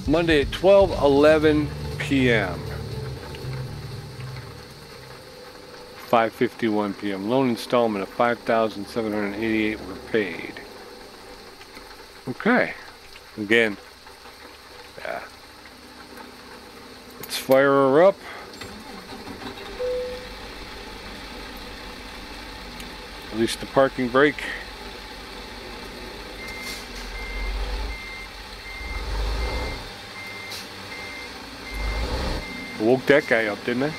Monday at 12:11 p.m. 5:51 p.m. Loan installment of $5,788 were paid. Okay. Again. Yeah. Let's fire her up. Release the parking brake. Woke that guy up, didn't I?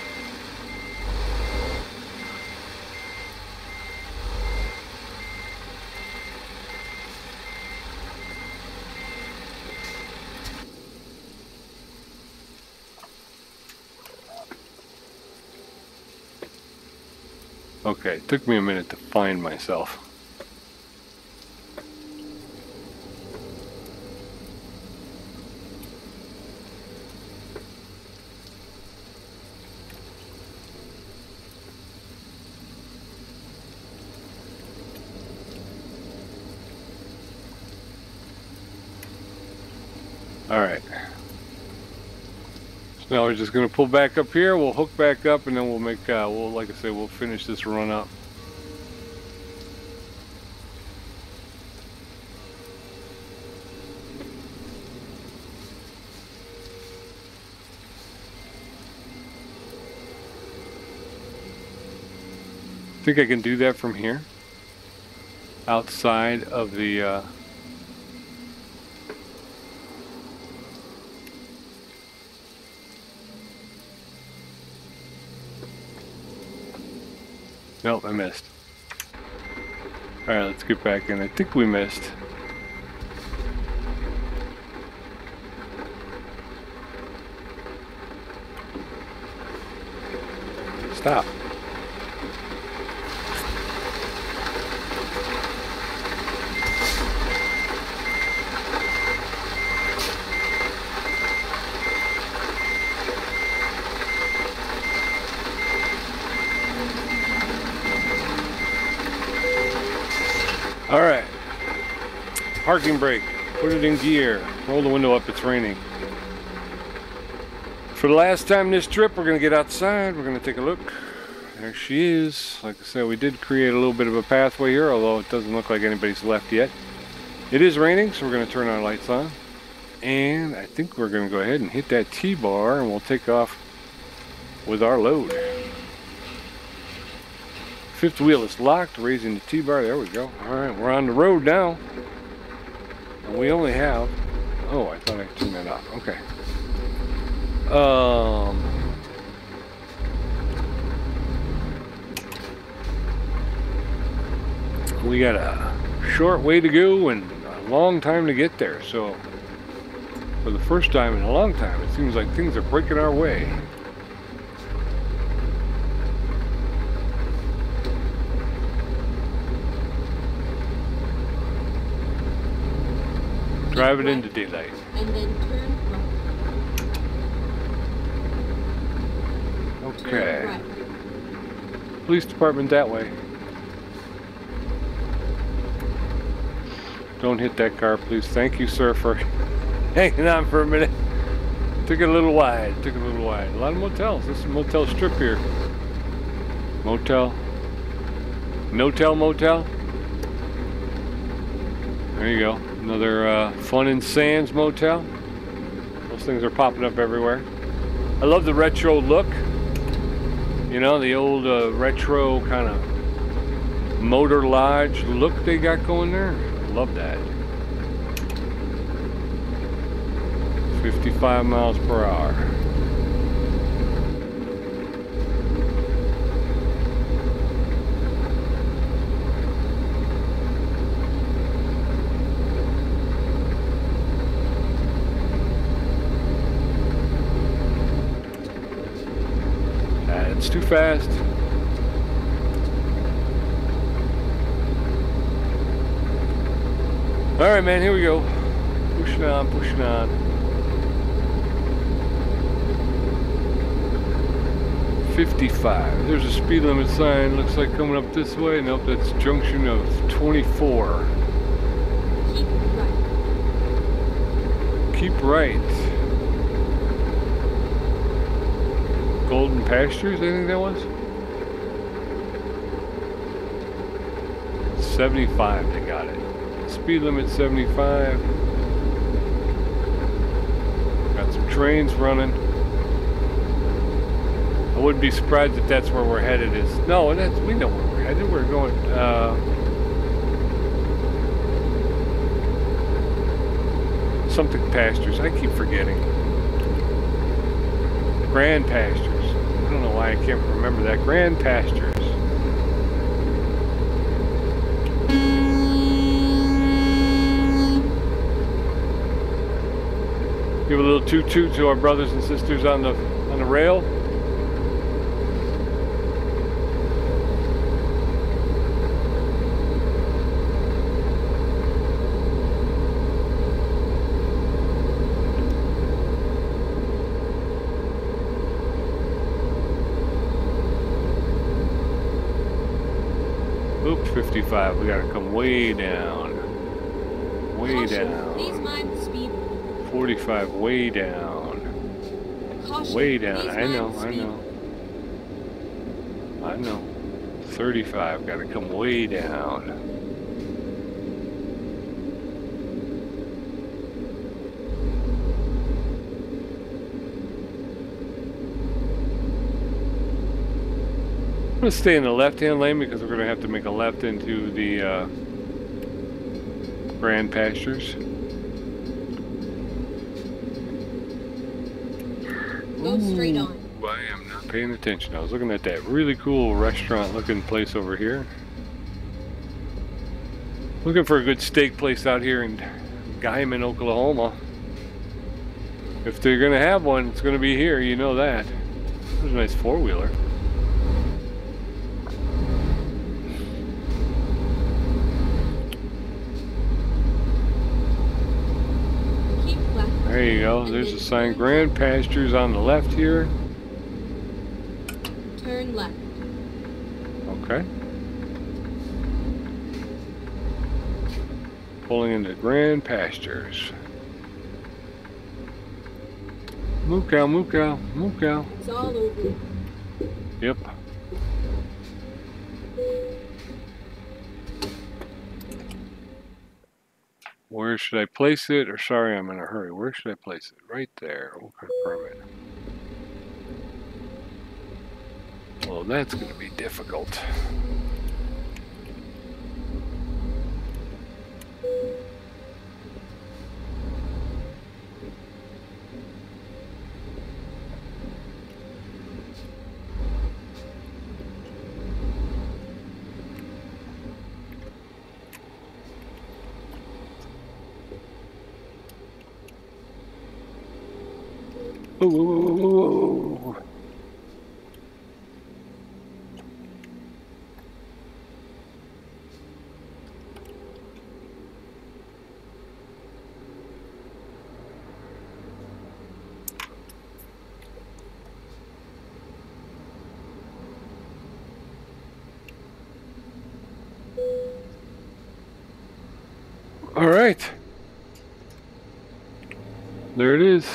Okay, it took me a minute to find myself. All right. So now we're just gonna pull back up here. We'll hook back up, and then we'll make. We'll, like I say, we'll finish this run up. I think I can do that from here, outside of the. Nope, I missed. Alright, let's get back in. I think we missed. Stop. Alright, parking brake, put it in gear, roll the window up, it's raining. For the last time this trip, we're going to get outside, we're going to take a look. There she is. Like I said, we did create a little bit of a pathway here, although it doesn't look like anybody's left yet. It is raining, so we're going to turn our lights on. And I think we're going to go ahead and hit that T-bar, and we'll take off with our load. Fifth wheel is locked, raising the T-bar, there we go. Alright, we're on the road now. And we only have, oh, I thought I turned that off, okay. We got a short way to go and a long time to get there, so for the first time in a long time, it seems like things are breaking our way. Drive it into daylight. And then turn Okay. Turn right. Police department that way. Don't hit that car, please. Thank you, sir, for hanging on for a minute. Took it a little wide. Took it a little wide. A lot of motels. This is a motel strip here. Motel. No-tell motel. There you go. Another Fun and Sands motel. Those things are popping up everywhere. I love the retro look. You know, the old retro kind of motor lodge look they got going there. Love that. 55 miles per hour. It's too fast. All right, man, here we go. Pushing on, pushing on. 55. There's a speed limit sign. Looks like coming up this way. Nope, that's junction of 24. Keep right. Keep right. Golden Pastures, I think that was. 75, they got it. Speed limit 75. Got some trains running. I wouldn't be surprised if that's where we're headed. No, we know where we're headed. We're going. Something Pastures. I keep forgetting. Grand Pastures. I don't know why I can't remember that. Grand Pastures. Give a little toot-toot to our brothers and sisters on the rail. Oops, 55. We gotta come way down. Way down. Please mind the speed. 45, way down. Caution, Way down. please I mind know, the I speed. know. I know. 35, gotta come way down. I'm gonna stay in the left-hand lane because we're gonna have to make a left into the Grand Pastures. Go straight on. Ooh, I am not paying attention. I was looking at that really cool restaurant-looking place over here. Looking for a good steak place out here in Guymon, Oklahoma. If they're gonna have one, it's gonna be here. You know that. There's a nice four-wheeler. Keep left. There you go. And There's then a sign. turn Grand Pastures on the left here. Turn left. Okay. Pulling into Grand Pastures. Moo cow, moo cow, moo cow. It's all over. Yep. Where should I place it? Or sorry, I'm in a hurry. Where should I place it? Right there. We'll confirm it. Well, that's going to be difficult. Ooh. All right. There it is.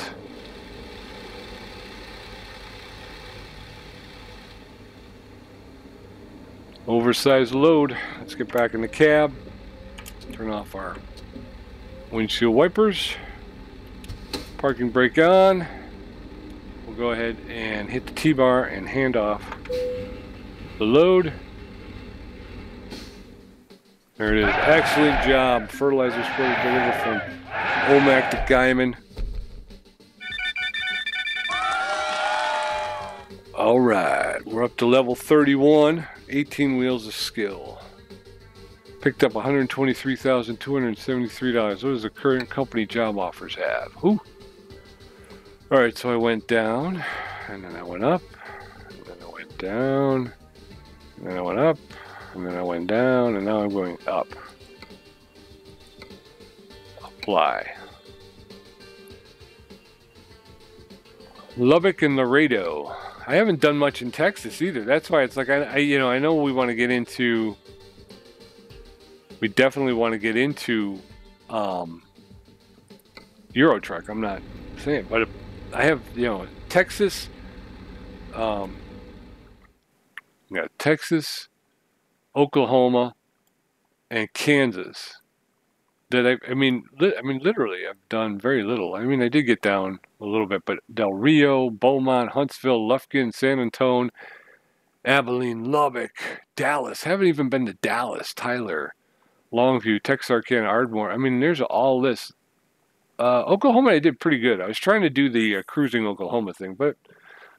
Oversized load. Let's get back in the cab. Turn off our windshield wipers. Parking brake on. We'll go ahead and hit the T-bar and hand off the load. There it is. Excellent job. Fertilizer spray delivered from Omak to Guymon. All right, we're up to level 31. 18 wheels of skill. Picked up $123,273. What does the current company job offers have? Ooh. All right, so I went down, and then I went up, and then I went down, and then I went up, and then I went down, and now I'm going up. Apply. Lubbock and Laredo. I haven't done much in Texas either. That's why it's like I know we want to get into. We definitely want to get into Euro Truck. I'm not saying, but I have Texas. We got Texas, Oklahoma, and Kansas. That I mean, literally, I've done very little. I mean, I did get down a little bit, but Del Rio, Beaumont, Huntsville, Lufkin, San Antonio, Abilene, Lubbock, Dallas. Haven't even been to Dallas, Tyler, Longview, Texarkana, Ardmore. I mean, there's all this. Oklahoma, I did pretty good. I was trying to do the cruising Oklahoma thing, but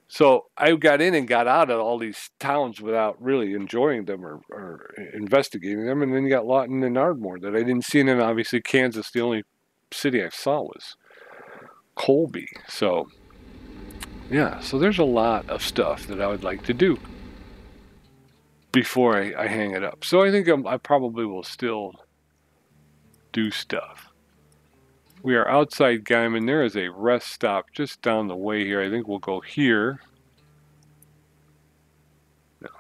so I got in and got out of all these towns without really enjoying them or investigating them. And then you got Lawton and Ardmore that I didn't see. And then obviously Kansas, the only city I saw was Colby. So, yeah, so there's a lot of stuff that I would like to do before I hang it up. So I think I probably will still do stuff. We are outside Guymon. There is a rest stop just down the way here. I think we'll go here. No.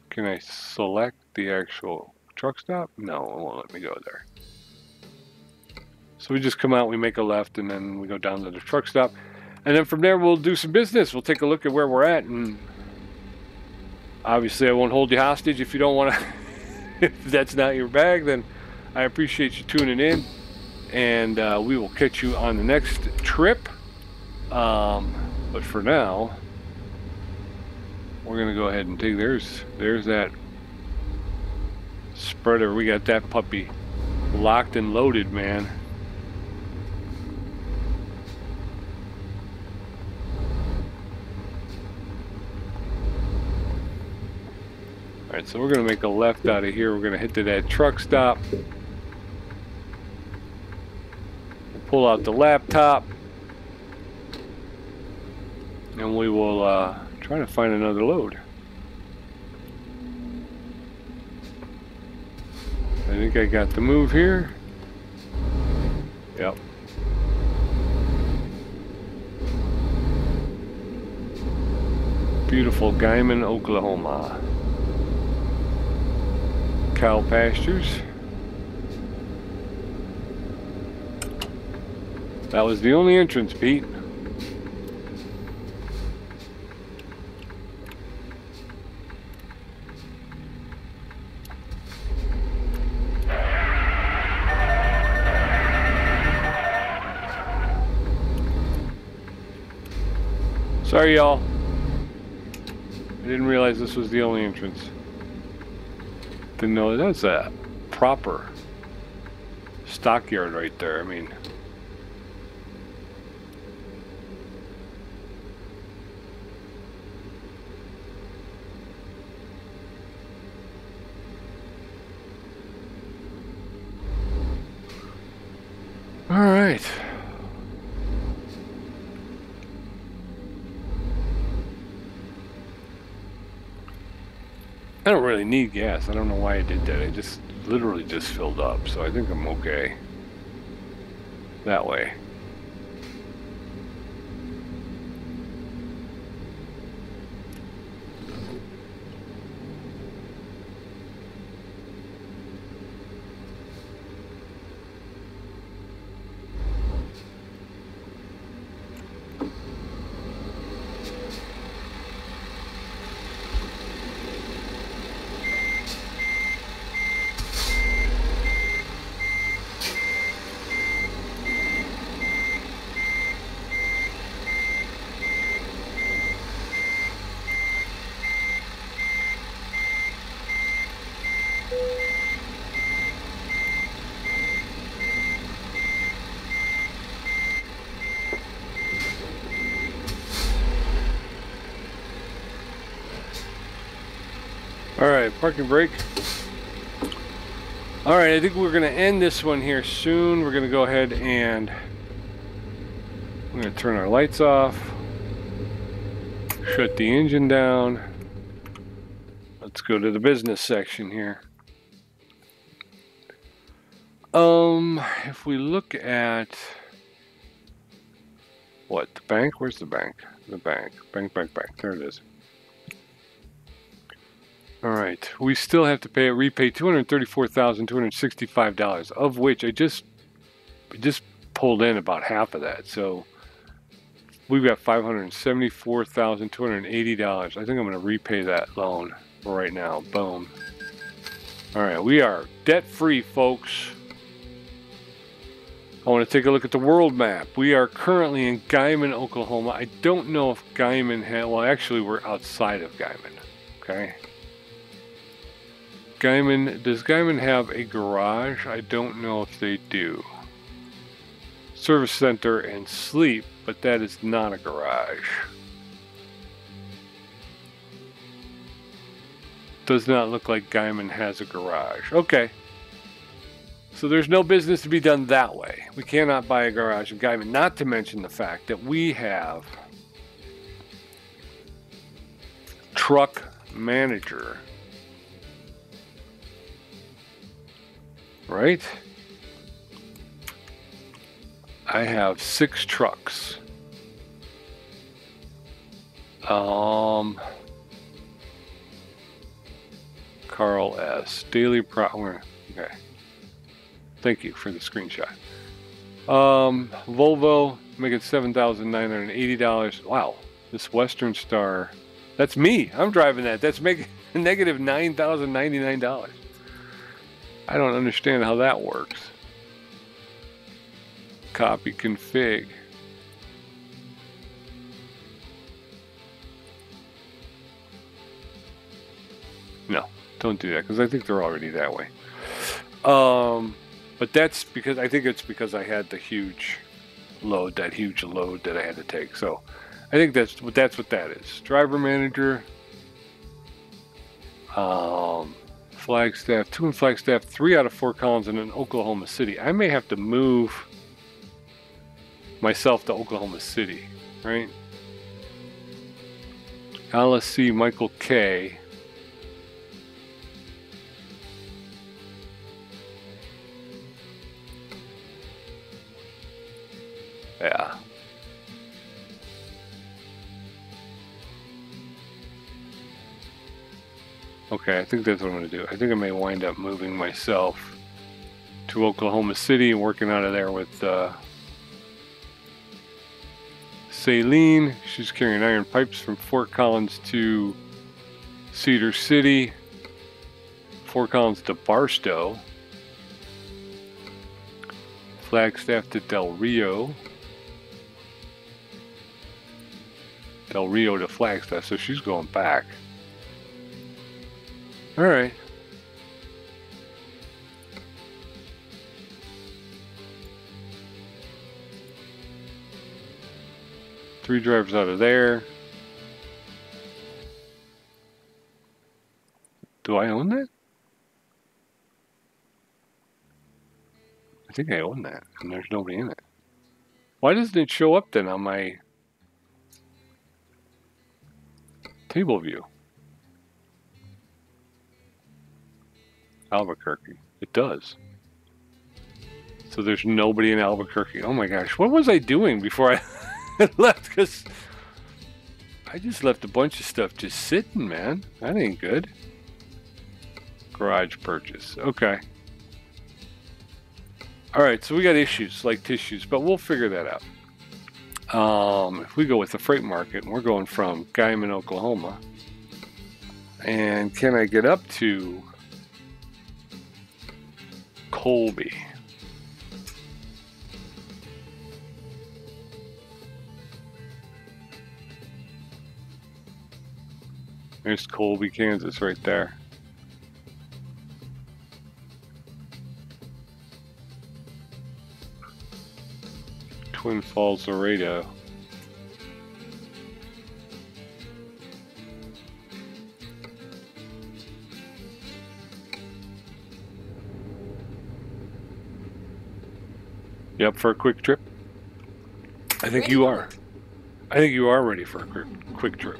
Can I select the actual truck stop? No, it won't let me go there. So we just come out, we make a left, and then we go down to the truck stop. And then from there, we'll do some business. We'll take a look at where we're at. And obviously, I won't hold you hostage if you don't want to. If that's not your bag, then I appreciate you tuning in. And we will catch you on the next trip. But for now, we're going to go ahead and take, there's that spreader. We got that puppy locked and loaded, man. Alright, so we're going to make a left out of here. We're going to hit to that truck stop. Pull out the laptop, and we will try to find another load. I think I got the move here. Yep. Beautiful Guymon, Oklahoma. Cow pastures. That was the only entrance, Pete. Sorry, y'all. I didn't realize this was the only entrance. Didn't know that's a proper stockyard right there. I mean, all right. I don't really need gas. I don't know why I did that. I just literally just filled up, so I think I'm okay that way. Alright, parking brake. Alright, I think we're going to end this one here soon. We're going to go ahead and we're going to turn our lights off. Shut the engine down. Let's go to the business section here. If we look at what, the bank? Where's the bank? The bank. Bank. There it is. Alright, we still have to repay $234,265, of which I just pulled in about half of that. So We've got $574,280. I think I'm going to repay that loan right now. Boom. All right, we are debt-free, folks. I want to take a look at the world map. We are currently in Guymon, Oklahoma. I don't know if Guymon has... Well, actually, we're outside of Guymon. Okay. Guymon... Does Guymon have a garage? I don't know if they do. Service center and sleep, but that is not a garage. Does not look like Guymon has a garage. Okay. So there's no business to be done that way. We cannot buy a garage in Guymon, not to mention the fact that we have truck manager. Right? I have 6 trucks. Carl S. Daily Okay. Thank you for the screenshot. Volvo, making $7,980. Wow. This Western Star. That's me. I'm driving that. That's making negative $9,099. I don't understand how that works. Copy config. No, don't do that because I think they're already that way. But that's because I think it's because I had the huge load, that I had to take. So I think that's what that is. Driver manager, Flagstaff, 2 in Flagstaff, 3 out of 4 columns, and in Oklahoma City. I may have to move myself to Oklahoma City, right? Alice C. Michael K. Yeah. Okay, I think that's what I'm going to do. I think I may wind up moving myself to Oklahoma City and working out of there with Saline. She's carrying iron pipes from Fort Collins to Cedar City, Fort Collins to Barstow, Flagstaff to Del Rio, Del Rio to Flagstaff, so she's going back. All right. Three drivers out of there. Do I own that? I think I own that, and there's nobody in it. Why doesn't it show up then on my table view? Albuquerque. It does. So there's nobody in Albuquerque. Oh my gosh, what was I doing before I left? Because I just left a bunch of stuff just sitting, man. That ain't good. Garage purchase. Okay. Alright, so we got issues like tissues, but we'll figure that out. If we go with the freight market, and we're going from Guymon, Oklahoma, and can I get up to Colby? There's Colby, Kansas right there. Twin Falls, Laredo. You up for a quick trip? I think you are. I think you are ready for a quick trip.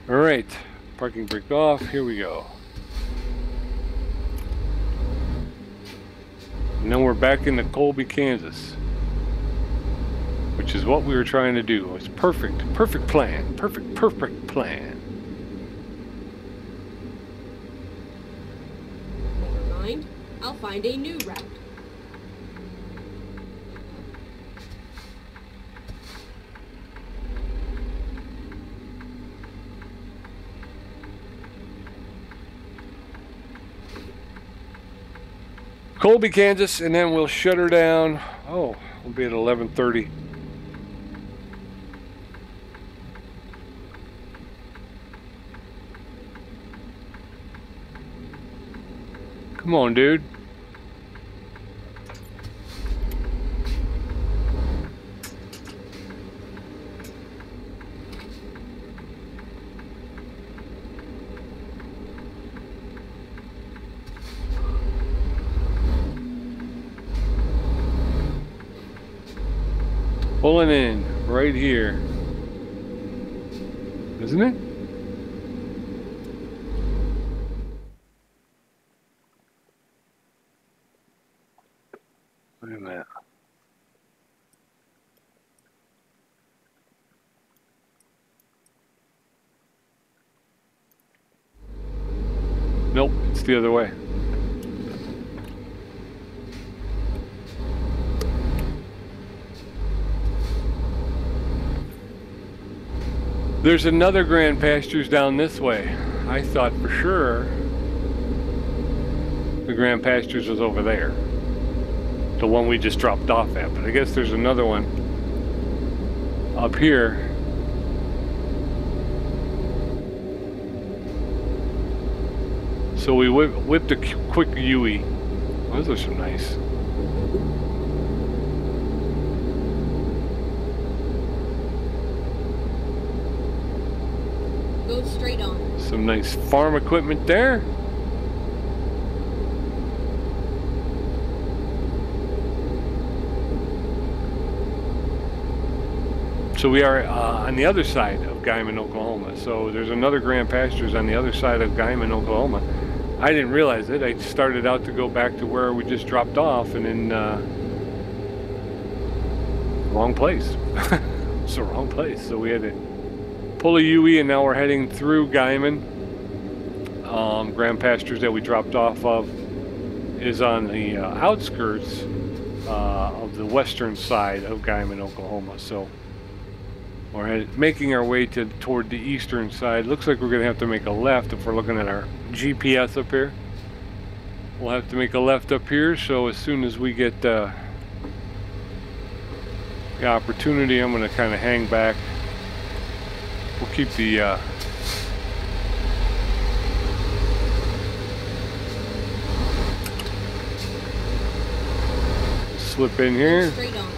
All right, parking brake off. Here we go. And then we're back into Colby, Kansas, which is what we were trying to do. It's perfect plan. Perfect plan. Never mind. I'll find a new route. Colby, Kansas, and then we'll shut her down. Oh, we'll be at 11:30. Come on, dude. Pulling in right here, isn't it? Wait a minute. Nope, it's the other way. There's another Grand Pastures down this way. I thought for sure the Grand Pastures was over there. The one we just dropped off at. But I guess there's another one up here. So we whipped a quick Yui. Those are so nice. Go straight on. Some nice farm equipment there. So we are on the other side of Guymon, Oklahoma. So there's another Grand Pastures on the other side of Guymon, Oklahoma. I didn't realize it. I started out to go back to where we just dropped off, and then wrong place. It's the wrong place. So we had to pull a UE, and now we're heading through Guymon. Grand Pastures that we dropped off of is on the outskirts of the western side of Guymon, Oklahoma. So we're making our way toward the eastern side. Looks like we're going to have to make a left if we're looking at our GPS up here. We'll have to make a left up here, so as soon as we get the opportunity, I'm going to kind of hang back. We'll keep the slip in here. Straight on.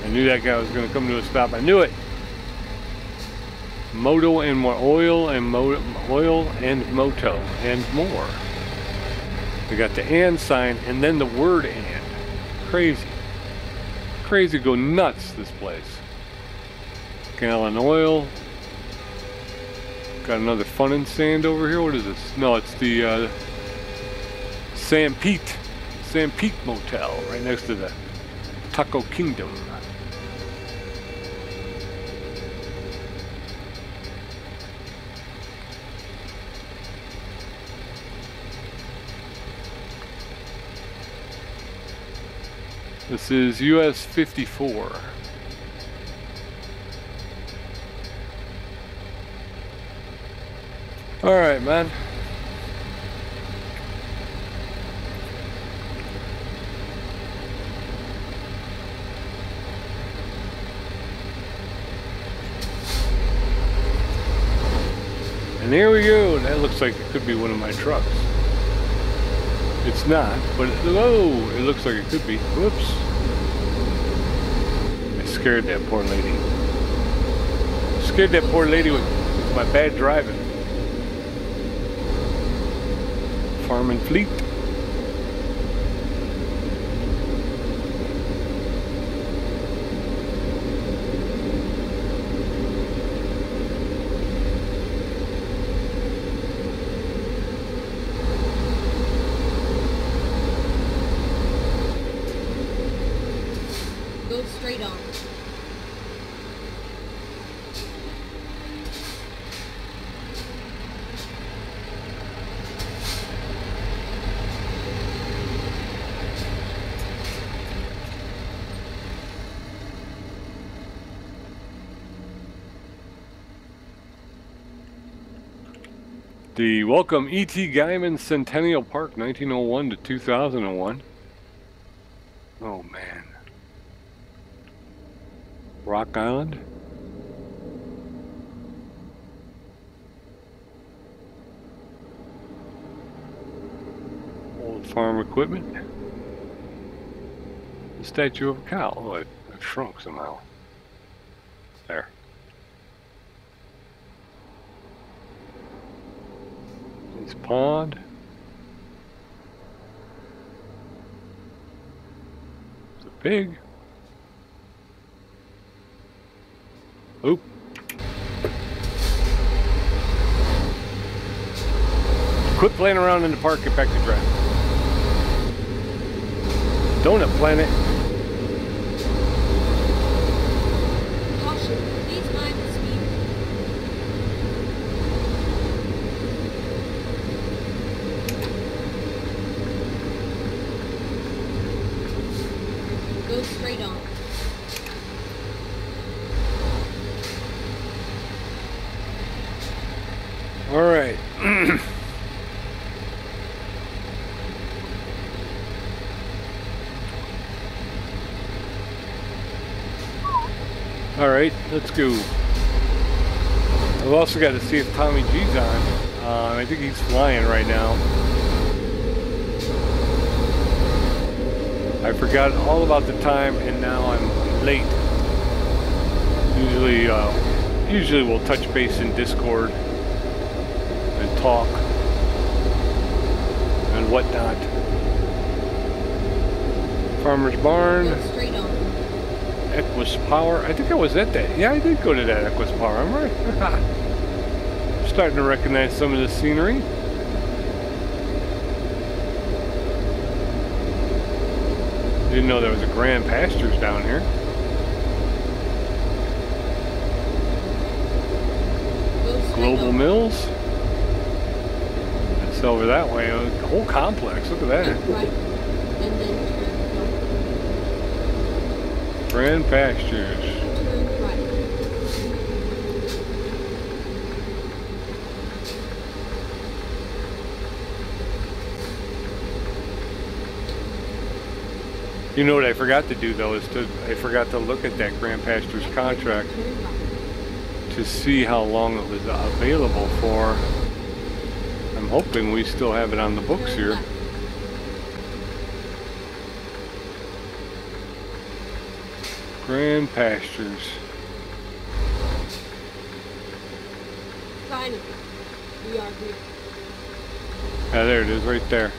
I knew that guy was going to come to a stop. I knew it. Moto and more oil and oil and moto and more. We got the and sign and then the word and. Crazy. Crazy, go nuts this place. Gallon oil. Got another fun and sand over here. What is this? No, it's the San Pete Motel right next to the Taco Kingdom. This is US 54. All right, man. And there we go. That looks like it could be one of my trucks. It's not, but it looks like it could be. Whoops. I scared that poor lady. Scared that poor lady with my bad driving. Farm and Fleet. Go straight on. The welcome E.T. Guymon Centennial Park, 1901 to 2001. Oh man. Rock Island. Old farm equipment. The statue of a cow. Oh, it shrunk somehow. There. This pond. It's a pig. Oop. Quit playing around in the park, get back to driving. Donut Planet. Caution, please mind the speed. Go straight on. All right. All right, let's go. I've also got to see if Tommy G's on. I think he's flying right now. I forgot all about the time, and now I'm late. Usually we'll touch base in Discord and talk and whatnot. Farmer's Barn. Go straight on. Equus Power. I think I was at that. Yeah, I did go to that Equus Power. I'm right. Starting to recognize some of the scenery. Didn't know there was a Grand Pastures down here. Go straight Global on. Mills. It's over that way. The whole complex. Look at that. Right. And then Grand Pastures. turn right. You know what I forgot to do though is I forgot to look at that Grand Pastures contract Turn right. to see how long it was available for. I'm hoping we still have it on the books Turn here. left. Grand Pastures. Finally, we are here. Yeah, there it is, right there.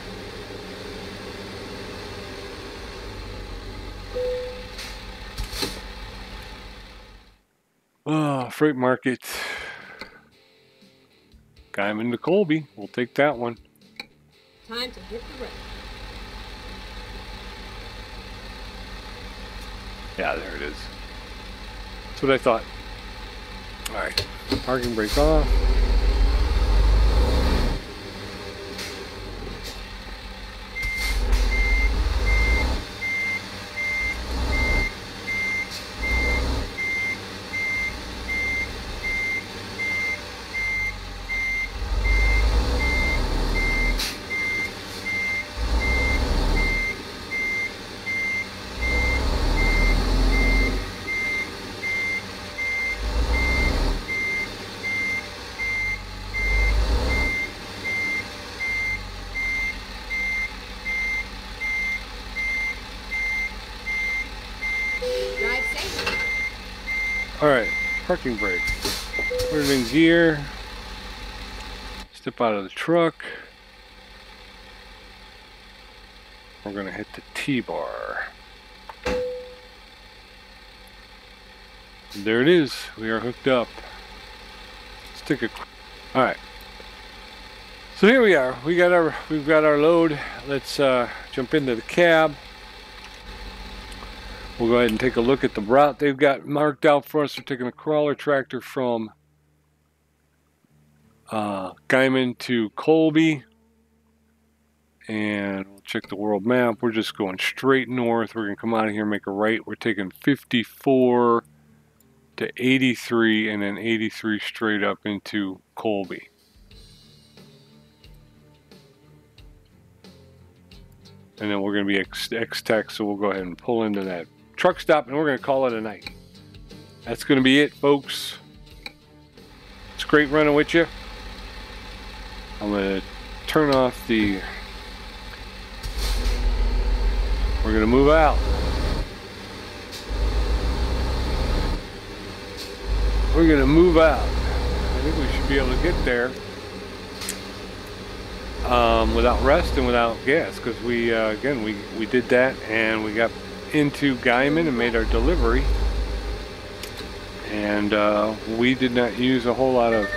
Oh, freight market. Guymon to Colby. We'll take that one. Time to hit the road. Yeah, there it is. That's what I thought. Alright. Parking brake off. Drive safe. Alright. Parking brake. Put it in gear. Step out of the truck. We're going to hit the T-bar. There it is. We are hooked up. Let's take a... Alright. So here we are. We've got our load. Let's jump into the cab. We'll go ahead and take a look at the route they've got marked out for us. We're taking a crawler tractor from Guymon to Colby. And we'll check the world map. We're just going straight north. We're going to come out of here and make a right. We're taking 54 to 83 and then 83 straight up into Colby. and then we're going to be X-Tech, so we'll go ahead and pull into that truck stop, and we're going to call it a night. That's going to be it, folks. It's great running with you. I'm going to turn off the... We're going to move out. We're going to move out. I think we should be able to get there without rest and without gas, because we again we did that, and we got into Guymon and made our delivery, and we did not use a whole lot of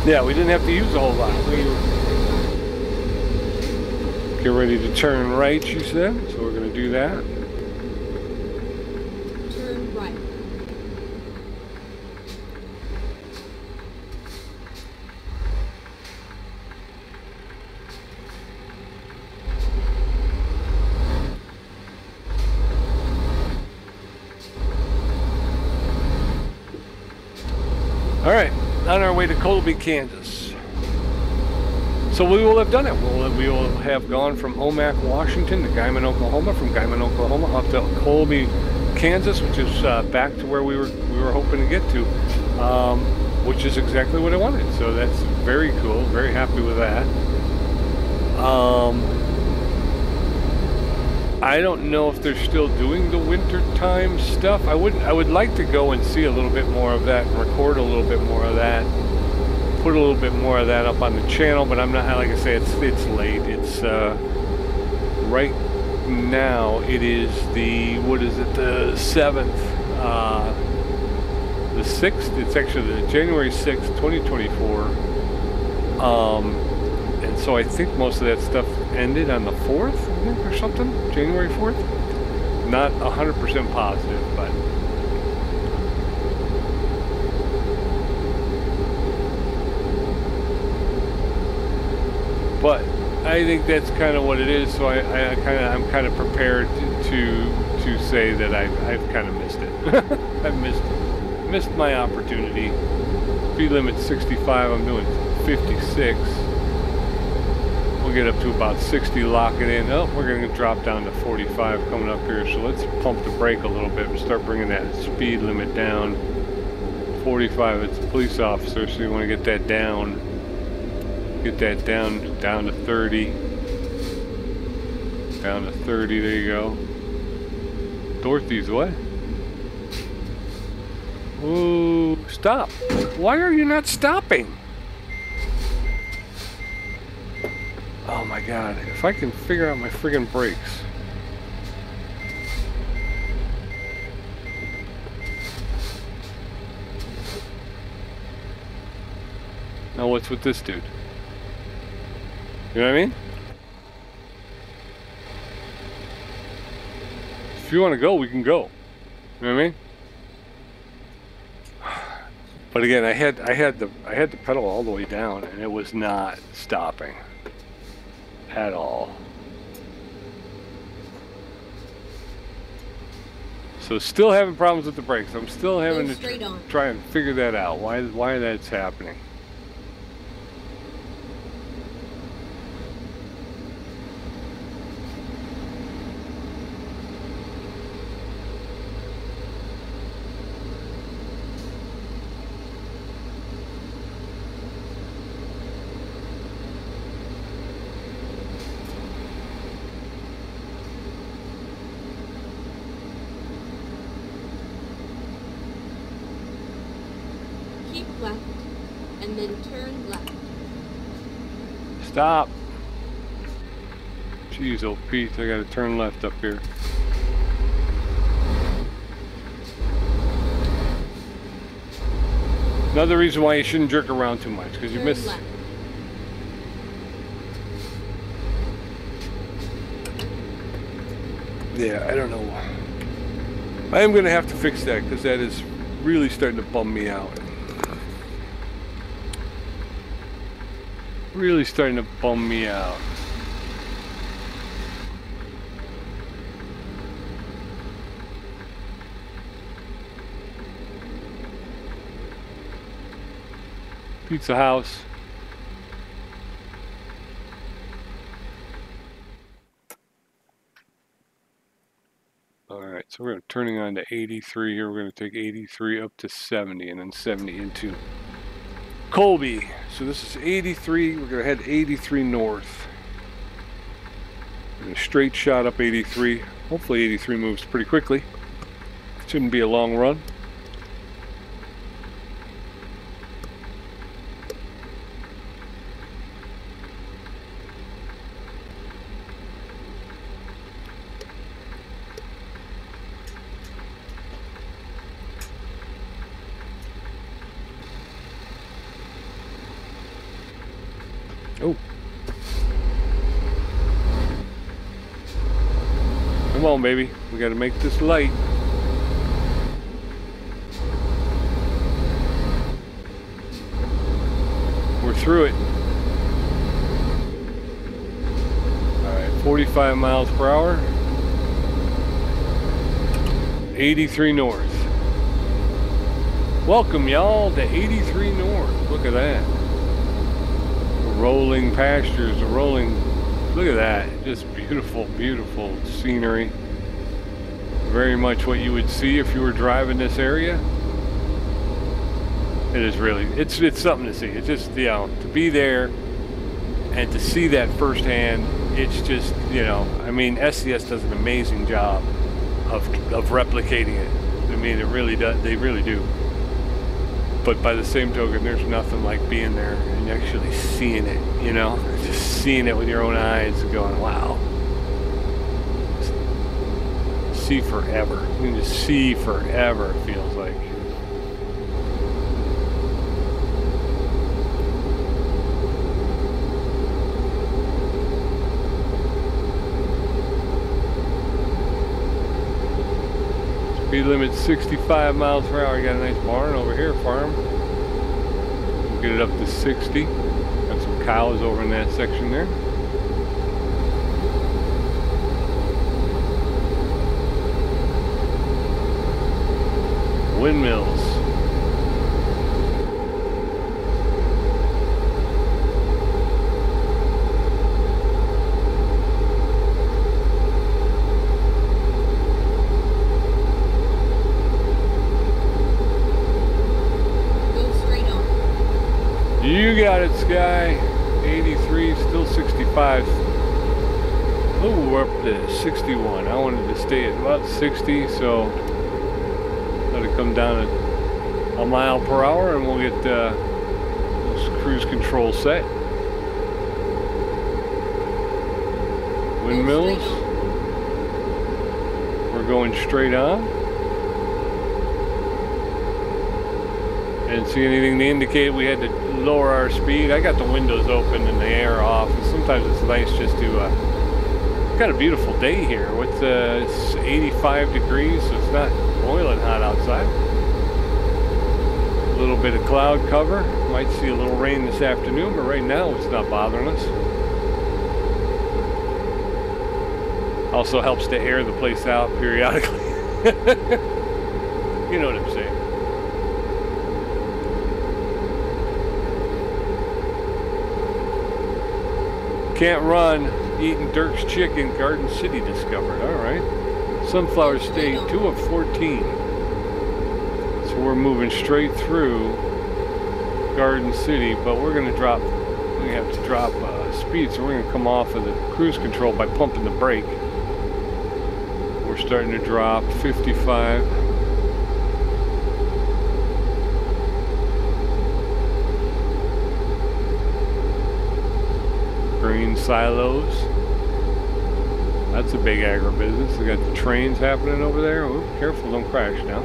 we didn't have to use a whole lot. Get ready to turn right, she said, so we're going to do that. Turn right. All right, on our way to Colby, Kansas. So we will have done it. We will have gone from Omak, Washington to Guymon, Oklahoma, from Guymon, Oklahoma up to Colby, Kansas, which is back to where we were hoping to get to, which is exactly what I wanted. So that's very cool. Very happy with that. I don't know if they're still doing the winter time stuff. I would like to go and see a little bit more of that and record a little bit more of that. Put a little bit more of that up on the channel, but I'm not, like I say, it's late. It's right now it is the, what is it, the 7th, the 6th, it's actually the January 6th, 2024. And so I think most of that stuff ended on the 4th, I think, or something, January 4th. Not 100% positive, but I think that's kind of what it is. So I'm kind of prepared to say that I've kind of missed it. I've missed my opportunity. Speed limit 65. I'm doing 56. We'll get up to about 60, lock it in. Oh, we're going to drop down to 45 coming up here. So let's pump the brake a little bit and start bringing that speed limit down. 45. It's a police officer, so you want to get that down. Get that down to 30. Down to 30, there you go. Dorothy's what? Ooh, stop. Why are you not stopping? Oh my God, if I can figure out my friggin' brakes. Now what's with this dude? You know what I mean? If you want to go, we can go. You know what I mean? But again, I had the pedal all the way down, and it was not stopping at all. So still having problems with the brakes. I'm still having to try and figure that out. Why that's happening. Left, and then turn left. Stop. Jeez, old Pete, I gotta turn left up here. Another reason why you shouldn't jerk around too much, because you miss. Left. Yeah, I don't know. I am gonna have to fix that, because that is really starting to bum me out. Really starting to bum me out. Pizza House. Alright, so we're turning on to 83 here. We're going to take 83 up to 70 and then 70 into Colby. So this is 83. We're going to head 83 north. And a straight shot up 83. Hopefully 83 moves pretty quickly. Shouldn't be a long run. Oh. Come on, baby. We got to make this light. We're through it. All right, 45 miles per hour. 83 north. Welcome, y'all, to 83 north. Look at that. Rolling pastures, rolling, look at that, just beautiful, beautiful scenery. Very much what you would see if you were driving this area. It is really, it's something to see. It's just, you know, to be there and to see that firsthand, it's just, you know, I mean, SCS does an amazing job of replicating it. I mean, it really does, they really do. But by the same token, there's nothing like being there and actually seeing it, you know? Just seeing it with your own eyes and going, wow. Just see forever. You can just see forever, it feels like. Speed limit 65 miles per hour. You got a nice barn over here, farm. We'll get it up to 60. Got some cows over in that section there. Windmills. You got it, Sky. 83, still 65. Oh, we're up to 61. I wanted to stay at about 60, so let it come down at a mile per hour and we'll get this cruise control set. Windmills. We're going straight on. I didn't see anything to indicate we had to lower our speed. I got the windows open and the air off, and sometimes it's nice just to got a beautiful day here. It's 85 degrees, so it's not boiling hot outside. A little bit of cloud cover. Might see a little rain this afternoon, but right now it's not bothering us. Also helps to air the place out periodically. You know what I'm saying. Can't run, eating Dirk's chicken, Garden City discovered. All right. Sunflower State, 2 of 14. So we're moving straight through Garden City, but we're going to drop, we have to drop speed, so we're going to come off of the cruise control by pumping the brake. We're starting to drop 55. Grain silos. That's a big agribusiness. We got the trains happening over there. Oh, careful, don't crash now.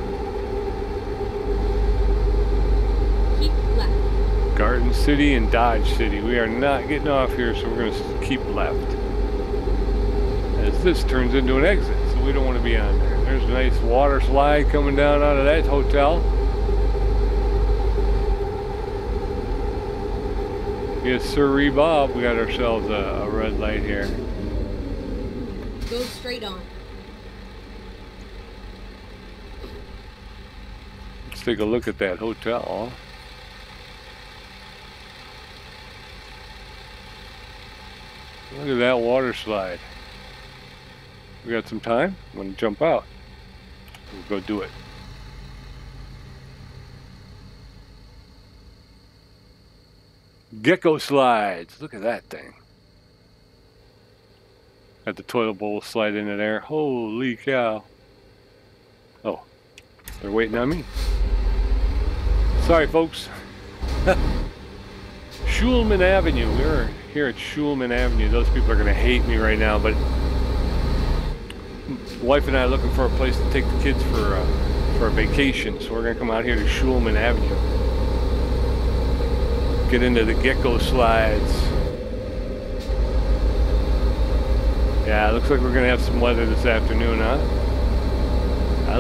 Keep left. Garden City and Dodge City. We are not getting off here, so we're going to keep left. As this turns into an exit, so we don't want to be on there. There's a nice water slide coming down out of that hotel. Yes, sir, Bob. We got ourselves a red light here. Go straight on. Let's take a look at that hotel. Look at that water slide. We got some time. I'm gonna jump out. We'll go do it. Gecko slides. Look at that thing. Got the toilet bowl slide into there. Holy cow. Oh, they're waiting on me. Sorry, folks. Schulman Avenue. We're here at Schulman Avenue. Those people are going to hate me right now, but wife and I are looking for a place to take the kids for a vacation, so we're going to come out here to Schulman Avenue. Get into the gecko slides. Yeah, it looks like we're going to have some weather this afternoon, huh? I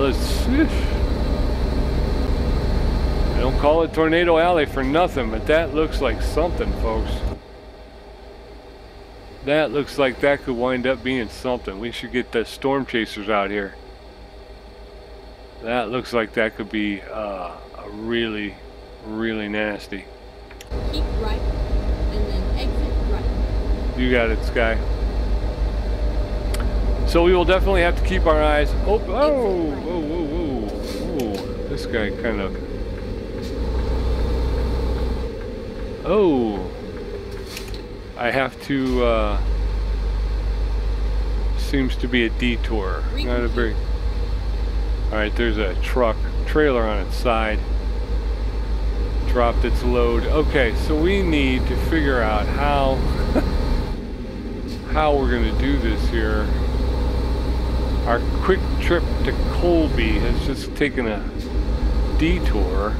don't call it Tornado Alley for nothing, but that looks like something, folks. That looks like that could wind up being something. We should get the storm chasers out here. That looks like that could be a really, really nasty. Keep right, and then exit right. You got it, Sky. So we will definitely have to keep our eyes open. Oh, whoa, whoa, whoa, whoa. This guy kind of... Oh. I have to, seems to be a detour. Not a very... Alright, there's a truck, trailer on its side. Dropped its load. Okay, so we need to figure out how we're going to do this here. Our quick trip to Colby has just taken a detour.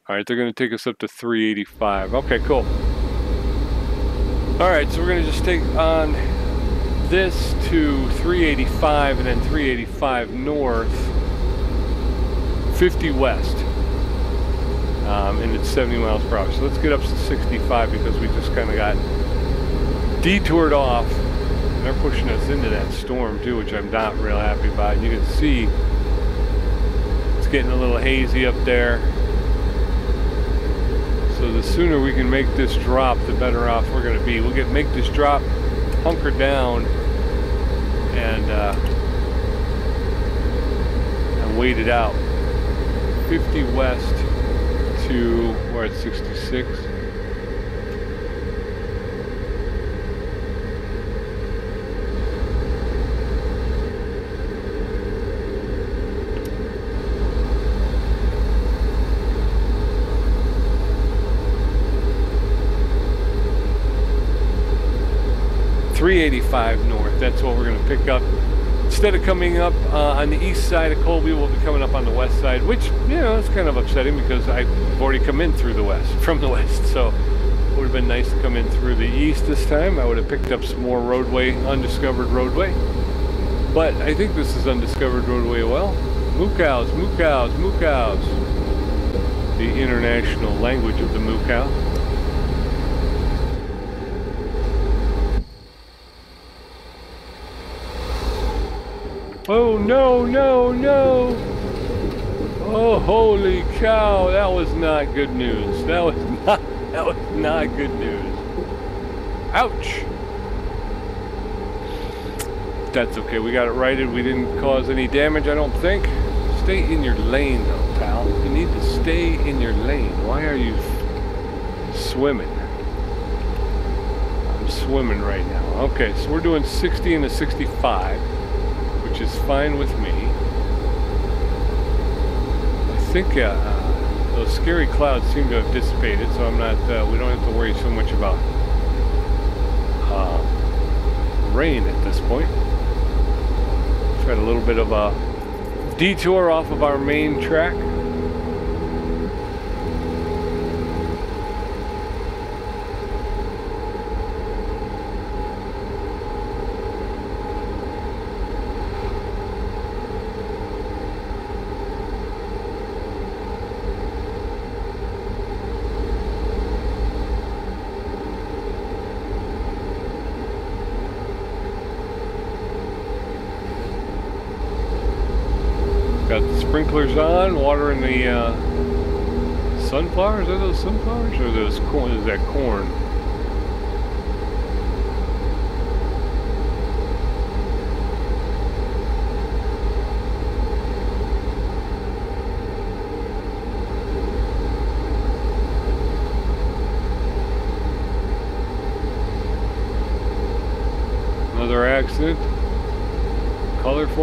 Alright, they're going to take us up to 385. Okay, cool. Alright, so we're going to just take on this to 385 and then 385 north, 50 west. And it's 70 miles per hour. So let's get up to 65 because we just kind of got detoured off. And they're pushing us into that storm too, which I'm not real happy about. And you can see it's getting a little hazy up there. So the sooner we can make this drop, the better off we're going to be. We'll make this drop, hunker down, and wait it out. 50 west to, we're at 66. .385 north, that's what we're going to pick up. Instead of coming up on the east side of Colby, we'll be coming up on the west side, which, you know, it's kind of upsetting because I've already come in through the west, from the west, so it would have been nice to come in through the east this time. I would have picked up some more roadway, undiscovered roadway. But I think this is undiscovered roadway well. Moo cows, moo cows, moo cows. The international language of the moo cow. Oh no, no, no! Oh holy cow, that was not good news. That was not good news. Ouch! That's okay, we got it righted. We didn't cause any damage, I don't think. Stay in your lane though, pal. You need to stay in your lane. Why are you swimming? I'm swimming right now. Okay, so we're doing 60 and a 65. Which is fine with me. I think those scary clouds seem to have dissipated, so I'm not. We don't have to worry so much about rain at this point. Tried a little bit of a detour off of our main track. Got the sprinklers on, watering the sunflowers. Are those sunflowers or those corn? Is that corn?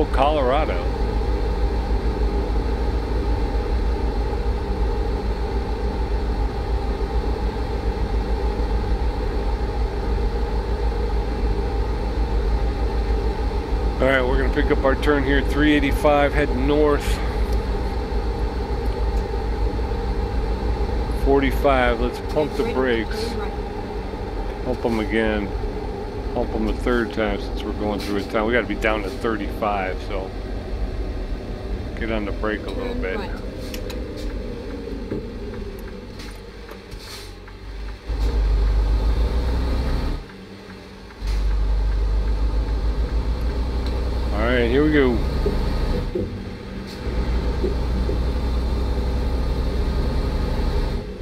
beautiful Colorado. All right, we're gonna pick up our turn here at 385, heading north. 45, let's pump the brakes. Pump them again. Pump them a third time since we're going through a town. We gotta be down to 35, so get on the brake a little bit. All right, here we go.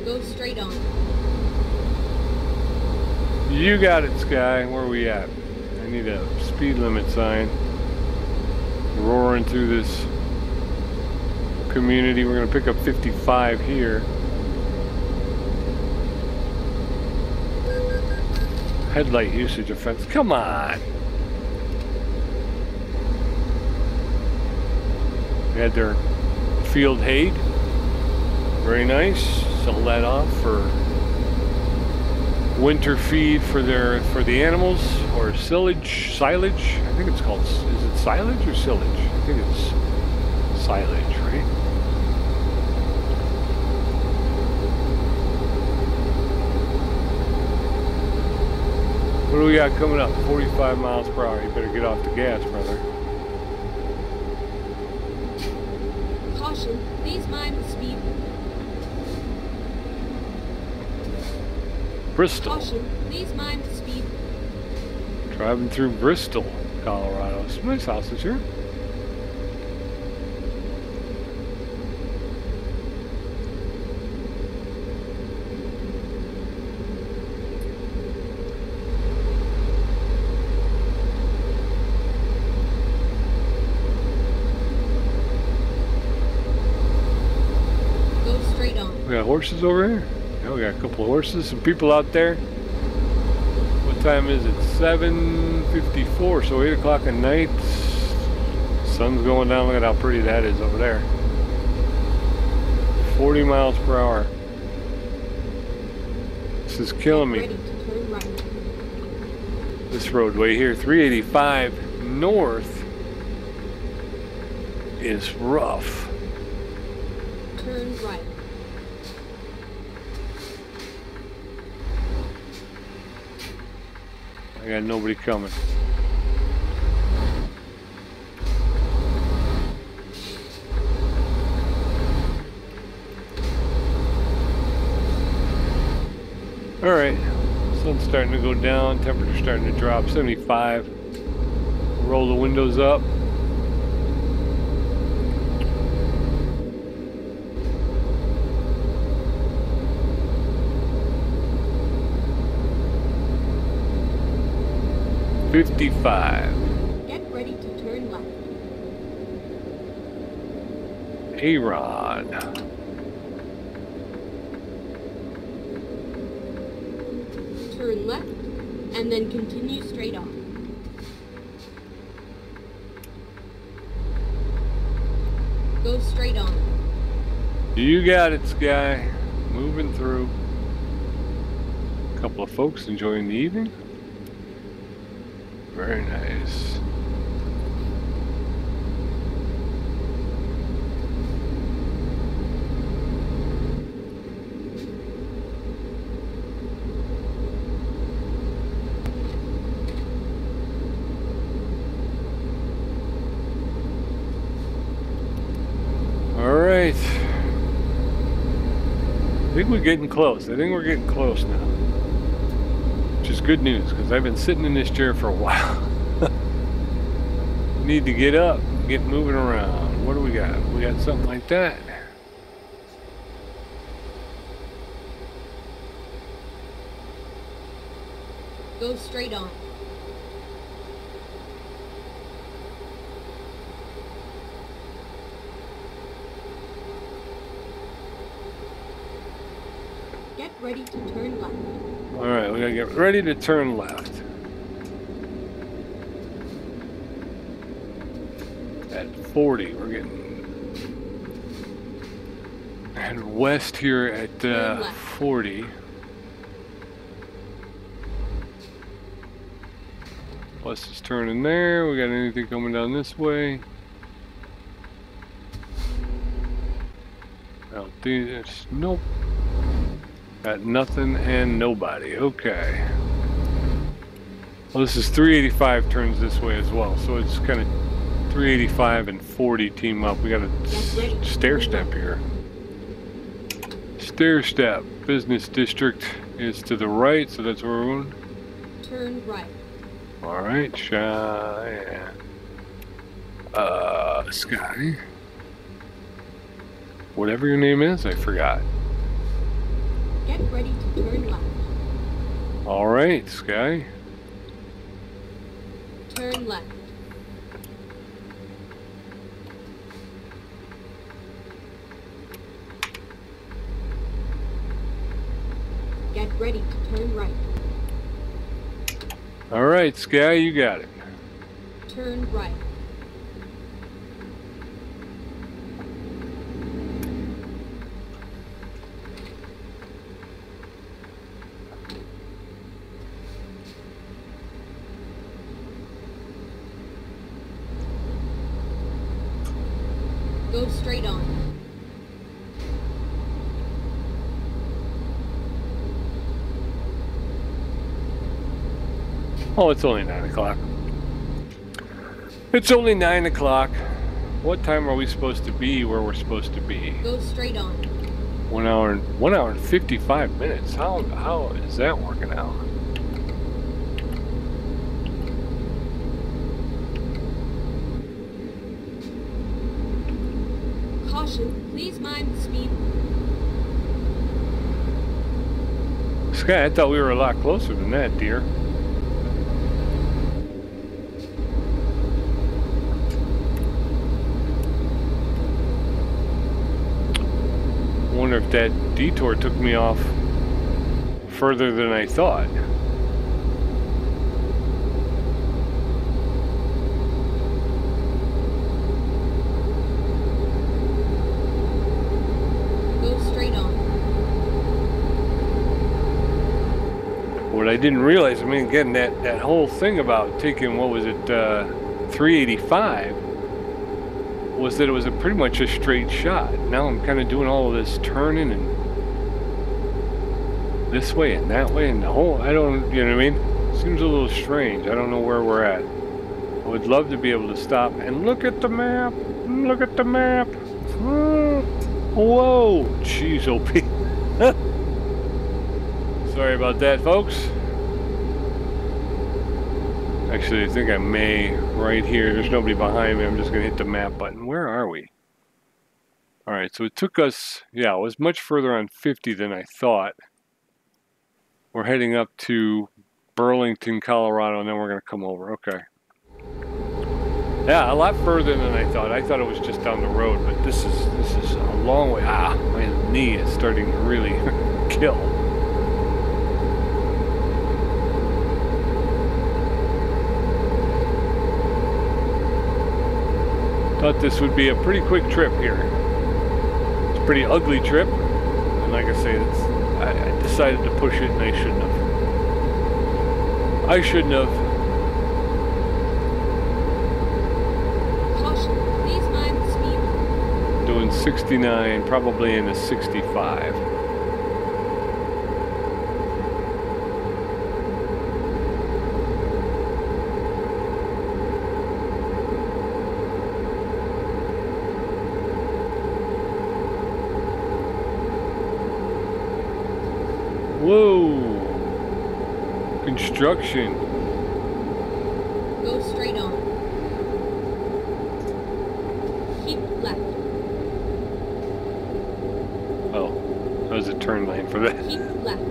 Go straight on. You got it, Sky. Where are we at? I need a speed limit sign. Roaring through this community. We're gonna pick up 55 here. Headlight usage offense. Come on. They had their field hay. Very nice. Sell that off for winter feed for the animals, or silage. I think it's called. Is it silage or silage? I think it's silage, right? What do we got coming up? 45 miles per hour. You better get off the gas, brother. Caution, please mind the speed. Bristol. Caution, please mind the speed. Driving through Bristol, Colorado. Some nice houses here. Go straight on. We got horses over here. Yeah, we got a couple of horses, some people out there. What time is it? 7:54, so 8 o'clock at night. Sun's going down. Look at how pretty that is over there. 40 miles per hour. This is killing me. Ready to turn right. This roadway here, 385 north, is rough. Turn right. I got nobody coming. All right, sun's starting to go down, temperature's starting to drop, 75. Roll the windows up. $55. Get ready to turn left. A-Rod. Turn left, and then continue straight on. Go straight on. You got it, Sky. Moving through. A couple of folks enjoying the evening. Very nice. All right. I think we're getting close. I think we're getting close now. Which is good news, because I've been sitting in this chair for a while. Need to get up, get moving around. What do we got? We got something like that. Go straight on. Get ready to turn left. All right, we gotta get ready to turn left. 40. We're getting and west here at 40. Bus is turning there. We got anything coming down this way? I don't think it's nope. Got nothing and nobody. Okay. Well, this is 385 turns this way as well, so it's kind of 385 and 40 team up. We got a stair step here. Stair step. Business district is to the right, so that's where we're going. Turn right. All right, Sky. Whatever your name is, I forgot. Get ready to turn left. All right, Sky. Turn left. Get ready to turn right. All right, Sky, you got it. Turn right. Go straight on. Oh, it's only 9 o'clock. It's only 9 o'clock. What time are we supposed to be where we're supposed to be? Go straight on. 1 hour and 55 minutes. How is that working out? Caution, please mind the speed. Sky, I thought we were a lot closer than that, dear. Wonder if that detour took me off further than I thought. Go straight on. What I didn't realize, I mean, again, that whole thing about taking, what was it, 385, was that it was pretty much a straight shot. Now I'm kind of doing all of this turning and this way and that way and the whole, I don't, you know what I mean? Seems a little strange. I don't know where we're at. I would love to be able to stop and look at the map. Look at the map. Whoa, jeez, OP. Sorry about that, folks. Actually, I think I may right here. There's nobody behind me. I'm just going to hit the map button. Where are we? All right, so it took us, yeah, it was much further on 50 than I thought. We're heading up to Burlington, Colorado, and then we're going to come over. Okay. Yeah, a lot further than I thought. I thought it was just down the road, but this is a long way. Ah, my knee is starting to really kill. Thought this would be a pretty quick trip here. It's a pretty ugly trip, and like I say, I decided to push it, and I shouldn't have. I shouldn't have. Caution, please mind the speed. Doing 69, probably in a 65. Whoa! Construction. Go straight on. Keep left. Oh, that was a turn lane for that. Keep left.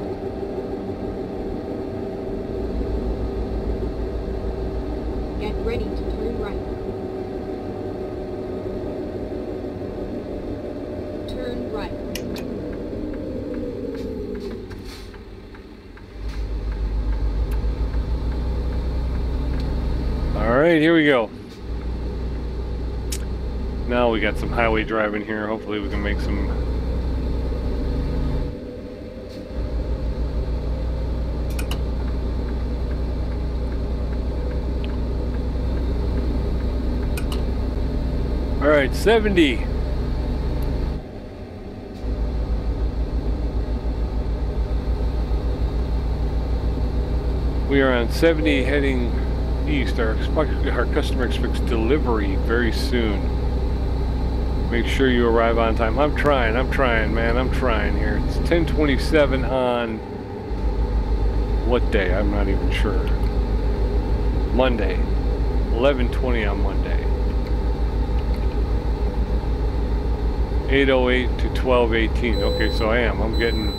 Get ready to turn right. Turn right. All right, here we go. Now we got some highway driving here. Hopefully we can make some. All right, 70. We are on 70 heading east. Our customer expects delivery very soon. Make sure you arrive on time. I'm trying, man. I'm trying here. It's 10:27 on what day? I'm not even sure. Monday. 11:20 on Monday. 8:08 to 12:18. Okay, so I'm getting.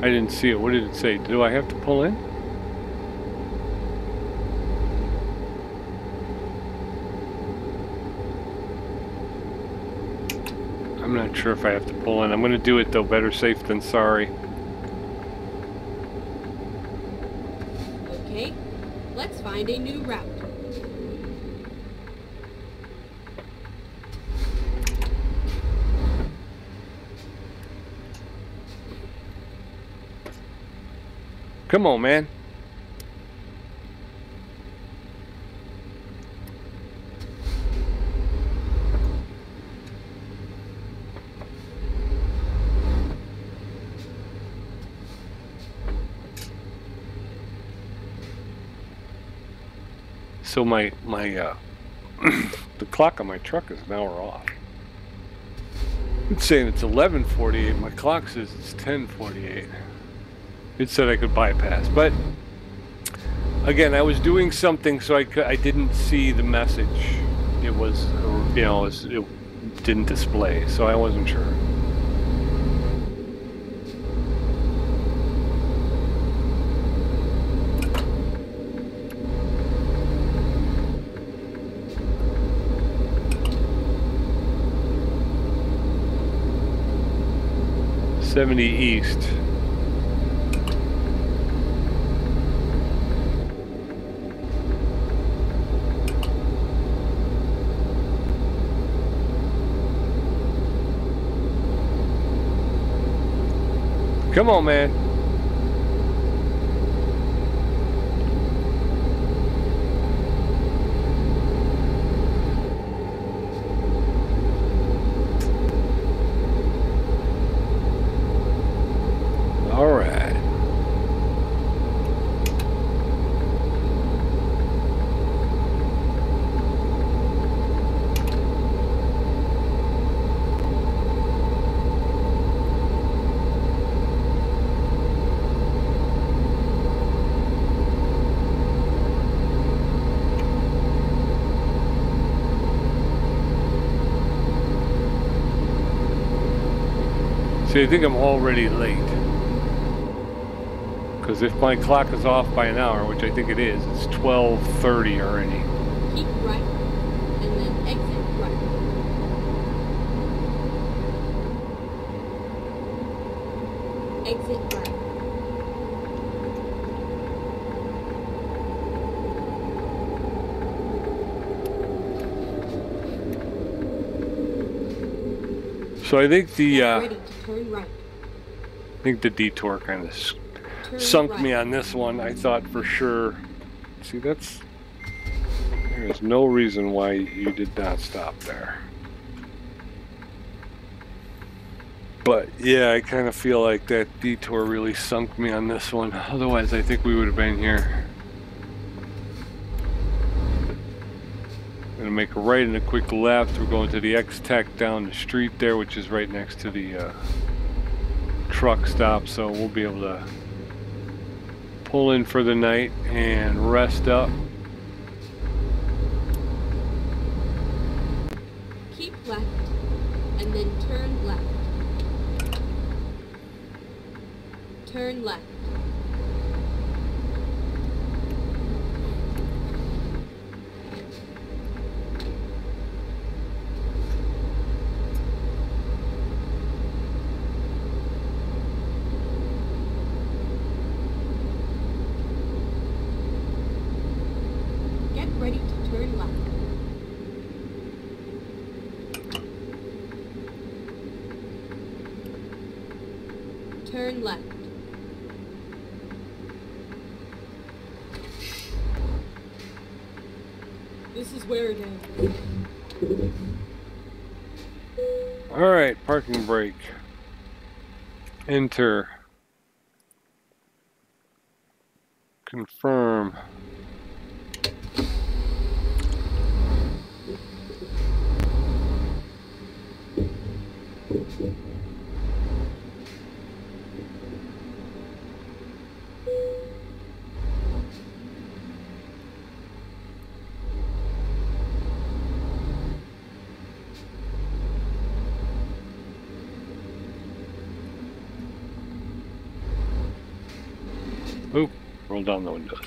I didn't see it. What did it say? Do I have to pull in? I'm not sure if I have to pull in. I'm going to do it though. Better safe than sorry. Okay, let's find a new route. Come on, man. So my the clock on my truck is an hour off. It's saying it's 11:48. My clock says it's 10:48. It said I could bypass, but again, I was doing something, so I didn't see the message. It was, you know, it didn't display, so I wasn't sure. $70 east. Come on, man. All right. See, I think I'm already late. Because if my clock is off by an hour, which I think it is, it's 12:30 already. Keep right, and then exit right. Exit right. So I think the Ready to turn right. I think the detour kind of sunk me on this one. I thought for sure. See, there is no reason why you did not stop there. But yeah, I kind of feel like that detour really sunk me on this one. Otherwise, I think we would have been here. Gonna make a right and a quick left. We're going to the X-Tech down the street there, which is right next to the truck stop, so we'll be able to pull in for the night and rest up. Keep left, and then turn left. Turn left. Get ready to turn left. turn left. This is where it ends. Alright, parking brake. Enter. Confirm. Oop, roll down the windows.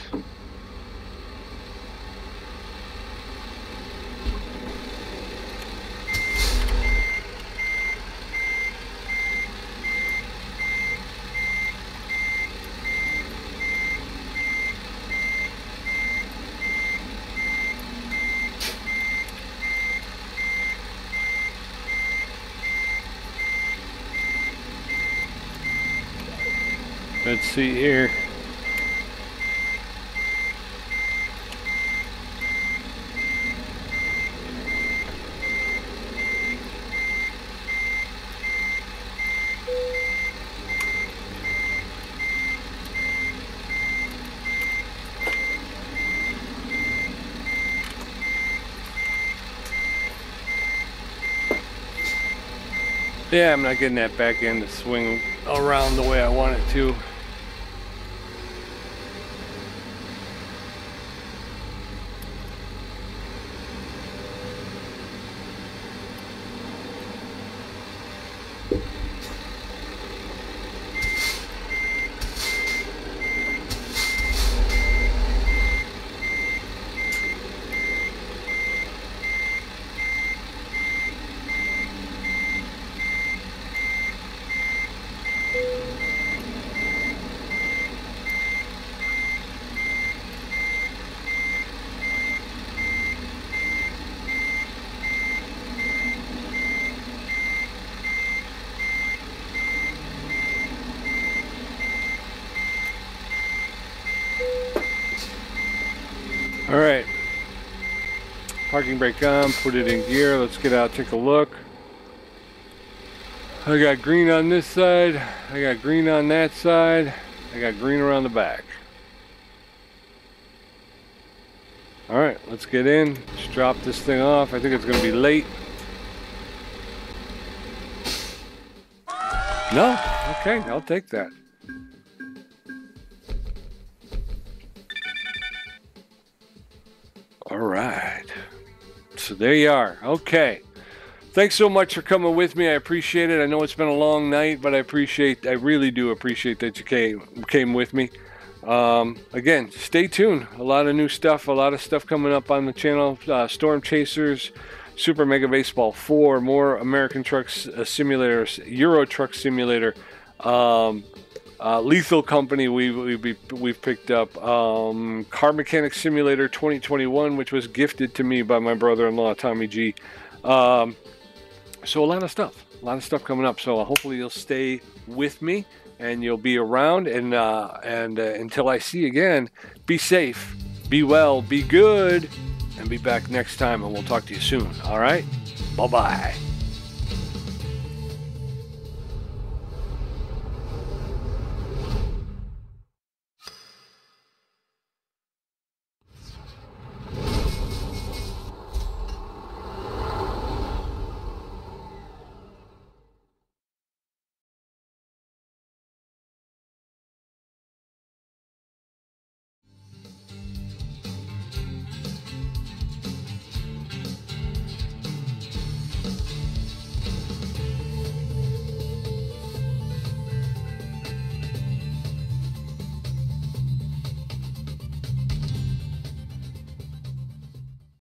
Let's see here. Yeah, I'm not getting that back end to swing around the way I want it to. All right, parking brake on, put it in gear. Let's get out, take a look. I got green on this side, I got green on that side, I got green around the back. All right, let's get in. Let's drop this thing off. I think it's gonna be late. No? Okay, I'll take that. All right. So there you are. Okay. Thanks so much for coming with me. I appreciate it. I know it's been a long night, but I really do appreciate that you came with me. Again, stay tuned. A lot of new stuff, a lot of stuff coming up on the channel. Storm Chasers, Super Mega Baseball 4, more American Trucks Simulators, Euro Truck Simulator, Lethal Company we've picked up, Car Mechanic Simulator 2021, which was gifted to me by my brother-in-law Tommy G. So a lot of stuff coming up. So hopefully you'll stay with me and you'll be around. And until I see you again, be safe, be well, be good, and be back next time. And we'll talk to you soon. All right, bye bye.